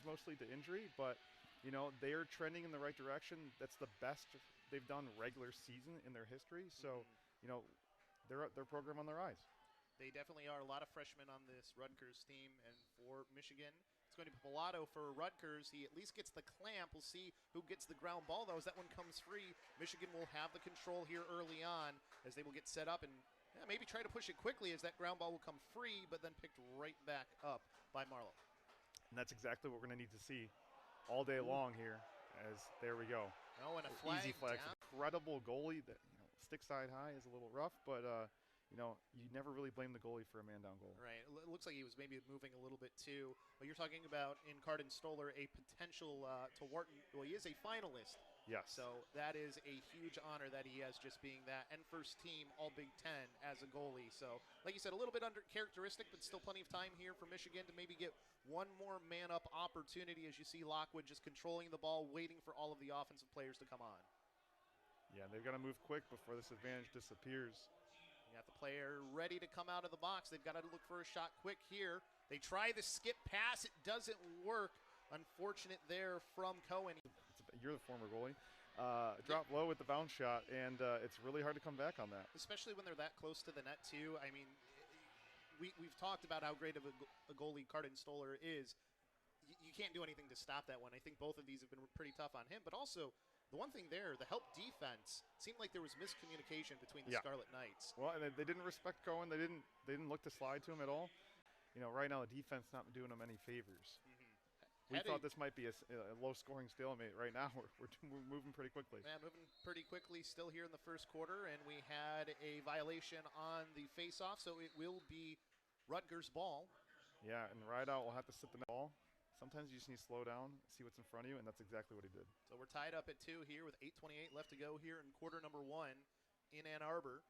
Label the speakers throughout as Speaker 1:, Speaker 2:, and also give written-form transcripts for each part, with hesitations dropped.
Speaker 1: mostly to injury, but you know, they are trending in the right direction. That's the best they've done regular season in their history. So, you know, they're program on the rise.
Speaker 2: They definitely are. A lot of freshmen on this Rutgers team, and for Michigan, it's going to be Paolatto for Rutgers. He at least gets the clamp. We'll see who gets the ground ball, though, as that one comes free. Michigan will have the control here early on as they will get set up and maybe try to push it quickly as that ground ball will come free, but then picked right back up by Marlowe.
Speaker 1: And that's exactly what we're going to need to see all day long here. As there we go.
Speaker 2: Oh, and a flag.
Speaker 1: Easy flag.
Speaker 2: Down.
Speaker 1: Incredible goalie. That, you know, stick side high is a little rough, but you know, you never really blame the goalie for a man down goal.
Speaker 2: Right. It looks like he was maybe moving a little bit too. But you're talking about in Cardin Stoller a potential to Wharton. Well, he is a finalist.
Speaker 1: Yes.
Speaker 2: So that is a huge honor that he has, just being that, and first team All Big Ten as a goalie. So, like you said, a little bit under characteristic, but still plenty of time here for Michigan to maybe get one more man-up opportunity as you see Lockwood just controlling the ball, waiting for all of the offensive players to come on.
Speaker 1: Yeah, they've got to move quick before this advantage disappears.
Speaker 2: You got the player ready to come out of the box. They've got to look for a shot quick here. They try the skip pass. It doesn't work. Unfortunate there from Cohen.
Speaker 1: You're the former goalie. Drop low with the bounce shot, and it's really hard to come back on that.
Speaker 2: Especially when they're that close to the net, too. I mean, we've talked about how great of a goalie Cardin Stoller is. You can't do anything to stop that one. I think both of these have been pretty tough on him. But also, the one thing there, the help defense, seemed like there was miscommunication between the Scarlet Knights.
Speaker 1: Well, and they didn't respect Cohen. They didn't look to slide to him at all. You know, right now the defense not doing them any favors. We thought this might be a low-scoring stalemate. Right now, we're moving pretty quickly.
Speaker 2: Yeah, moving pretty quickly still here in the first quarter, and we had a violation on the face-off, so it will be Rutgers' ball.
Speaker 1: Yeah, and Rideout will have to sit the ball. Sometimes you just need to slow down, see what's in front of you, and that's exactly what he did.
Speaker 2: So we're tied up at 2 here with 8:28 left to go here in quarter number 1 in Ann Arbor.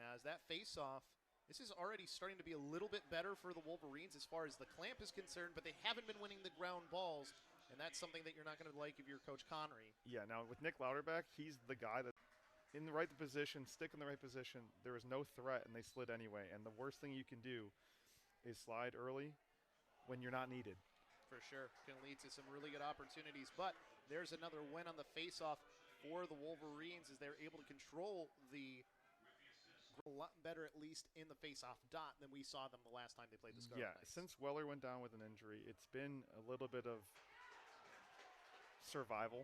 Speaker 2: As that face-off, this is already starting to be a little bit better for the Wolverines as far as the clamp is concerned, but they haven't been winning the ground balls, and that's something that you're not going to like if you're Coach Connery.
Speaker 1: Yeah, now with Nick Lauderback, he's the guy that in the right position, stick in the right position. There was no threat, and they slid anyway. And the worst thing you can do is slide early when you're not needed.
Speaker 2: For sure. Can lead to some really good opportunities, but there's another win on the face-off for the Wolverines as they're able to control the a lot better, at least in the face-off dot, than we saw them the last time they played the Scarlet Knights.
Speaker 1: Since Weller went down with an injury, it's been a little bit of survival.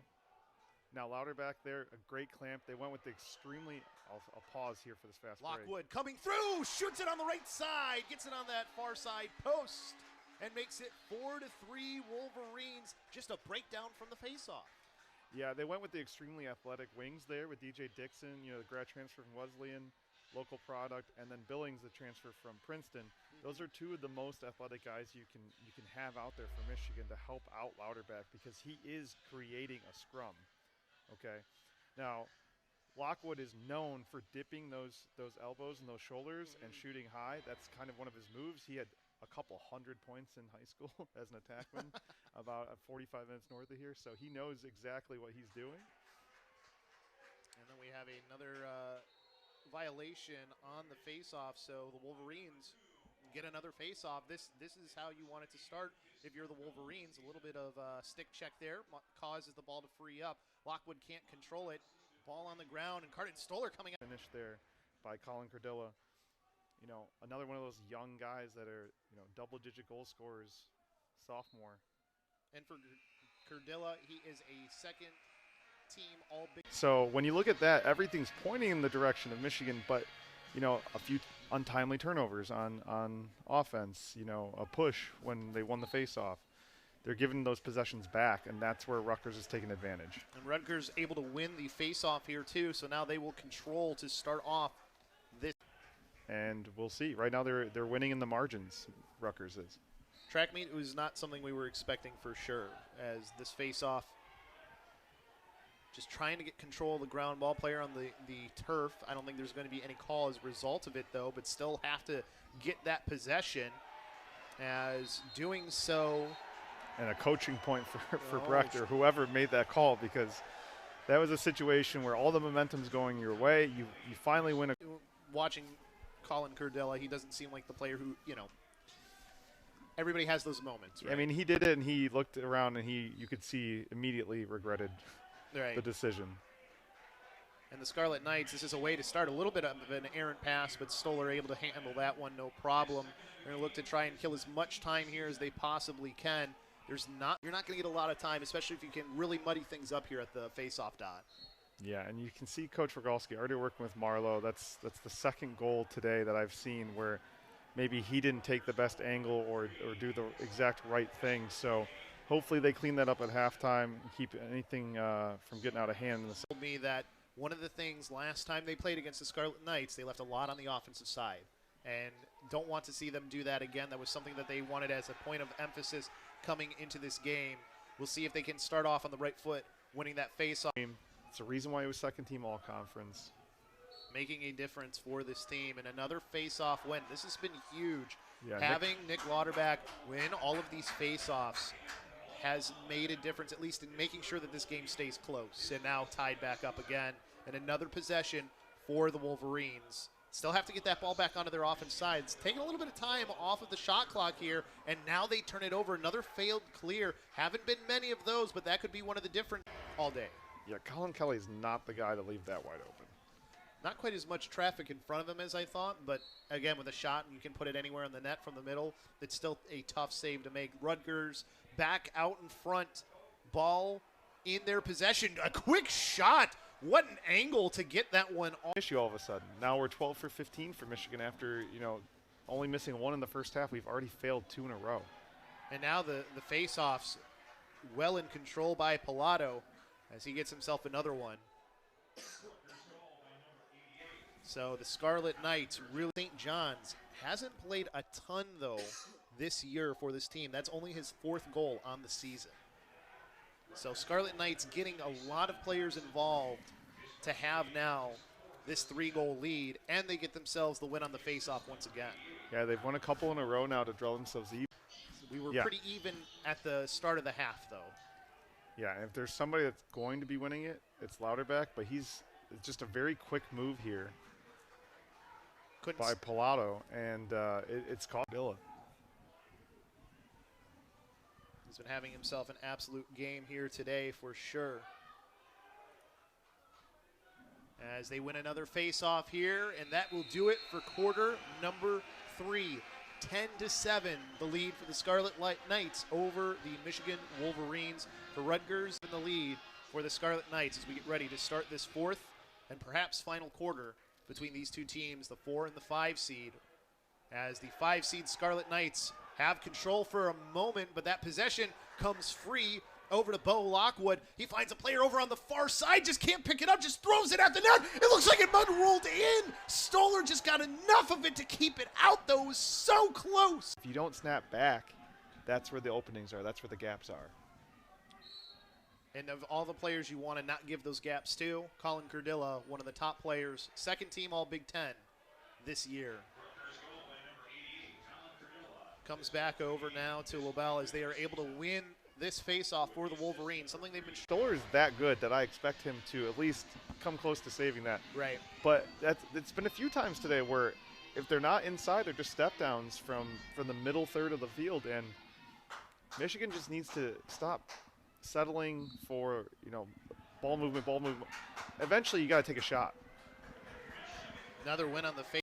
Speaker 1: Now Lauderback there, a great clamp. They went with the extremely, I'll pause here for this fast break.
Speaker 2: Lockwood coming through, shoots it on the right side, gets it on that far side post, and makes it 4-3 Wolverines. Just a breakdown from the face-off.
Speaker 1: Yeah, they went with the extremely athletic wings there with DJ Dixon, you know, the grad transfer from Wesleyan, local product, and then Billings, the transfer from Princeton. Those are two of the most athletic guys you can have out there for Michigan to help out Lauderback because he is creating a scrum. Okay, now Lockwood is known for dipping those elbows and those shoulders and shooting high. That's kind of one of his moves. He had a couple hundred points in high school as an attackman, about 45 minutes north of here. So he knows exactly what he's doing.
Speaker 2: And then we have another violation on the face-off. So the Wolverines get another face-off. This is how you want it to start if you're the Wolverines. A little bit of stick check there causes the ball to free up. Lockwood can't control it. Ball on the ground, and Cardin Stoller coming up.
Speaker 1: Finished there by Colin Cardilla. You know, another one of those young guys that are, you know, double-digit goal scorers, sophomore.
Speaker 2: And for Cardilla, he is a second-team All-Big.
Speaker 1: So when you look at that, everything's pointing in the direction of Michigan, but, you know, a few untimely turnovers on offense, you know, a push when they won the face-off. They're giving those possessions back, and that's where Rutgers is taking advantage.
Speaker 2: And Rutgers able to win the face-off here, too, so now they will control to start off this.
Speaker 1: And we'll see. Right now they're winning in the margins, Rutgers is.
Speaker 2: Track meet was not something we were expecting for sure, as this face-off just trying to get control of the ground ball player on the turf. I don't think there's going to be any call as a result of it, though, but still have to get that possession, as doing so.
Speaker 1: And a coaching point for Brecht or whoever made that call, because that was a situation where all the momentum's going your way. You finally win
Speaker 2: Watching Colin Cardilla, he doesn't seem like the player who, you know, everybody has those moments, right?
Speaker 1: I mean, he did it, and he looked around, and you could see immediately regretted the decision.
Speaker 2: And the Scarlet Knights, this is a way to start a little bit of an errant pass, but Stoller able to handle that one no problem. They're going to look to try and kill as much time here as they possibly can. You're not going to get a lot of time, especially if you can really muddy things up here at the face-off dot.
Speaker 1: Yeah, and you can see Coach Rogalski already working with Marlowe. That's the second goal today that I've seen where maybe he didn't take the best angle or do the exact right thing. So hopefully they clean that up at halftime and keep anything from getting out of hand.
Speaker 2: Told me that one of the things last time they played against the Scarlet Knights, they left a lot on the offensive side. And don't want to see them do that again. That was something that they wanted as a point of emphasis coming into this game. We'll see if they can start off on the right foot, winning that face-off.
Speaker 1: It's the reason why he was second team all-conference.
Speaker 2: Making a difference for this team. And another face-off win. This has been huge.
Speaker 1: Yeah,
Speaker 2: Having Nick Lauderback win all of these face-offs has made a difference, at least in making sure that this game stays close. And now tied back up again. And another possession for the Wolverines. Still have to get that ball back onto their offense side. It's taking a little bit of time off of the shot clock here, and now they turn it over. Another failed clear. Haven't been many of those, but that could be one of the different all day.
Speaker 1: Yeah, Colin Kelly's not the guy to leave that wide open.
Speaker 2: Not quite as much traffic in front of him as I thought, but again, with a shot, you can put it anywhere in the net from the middle. It's still a tough save to make. Rutgers back out in front. Ball in their possession. A quick shot. What an angle to get that one off.
Speaker 1: Issue all of a sudden. Now we're 12 for 15 for Michigan after, only missing one in the first half. We've already failed 2 in a row.
Speaker 2: And now the face-offs well in control by Paolatto as he gets himself another one. So the Scarlet Knights, really, St. John's hasn't played a ton, though, this year for this team. That's only his 4th goal on the season. So Scarlet Knights getting a lot of players involved to have now this 3-goal lead, and they get themselves the win on the face-off once again.
Speaker 1: Yeah, they've won a couple in a row now to draw themselves even.
Speaker 2: We were pretty even at the start of the half, though.
Speaker 1: Yeah, if there's somebody that's going to be winning it, it's Lauderback, but it's just a very quick move here by Paolatto, and it's caught Dilla.
Speaker 2: He's been having himself an absolute game here today for sure. As they win another face-off here, and that will do it for quarter number 3. 10-7, the lead for the Scarlet Knights over the Michigan Wolverines. For Rutgers in the lead for the Scarlet Knights as we get ready to start this 4th and perhaps final quarter between these two teams, the 4 and the 5 seed. As the 5 seed Scarlet Knights have control for a moment, but that possession comes free over to Bo Lockwood. He finds a player over on the far side, just can't pick it up, just throws it at the net. It looks like it mud rolled in. Stoller just got enough of it to keep it out, though. It was so close.
Speaker 1: If you don't snap back, that's where the openings are. That's where the gaps are.
Speaker 2: And of all the players you want to not give those gaps to, Colin Curdilla, one of the top players, 2nd team All Big Ten this year. Comes back over now to LaBelle as they are able to win this face-off for the Wolverines, something they've been...
Speaker 1: Stoller is that good that I expect him to at least come close to saving that.
Speaker 2: Right.
Speaker 1: But it's been a few times today where if they're not inside, they're just step downs from the middle third of the field, and Michigan just needs to stop settling for, ball movement. Eventually, you got to take a shot.
Speaker 2: Another win on the face.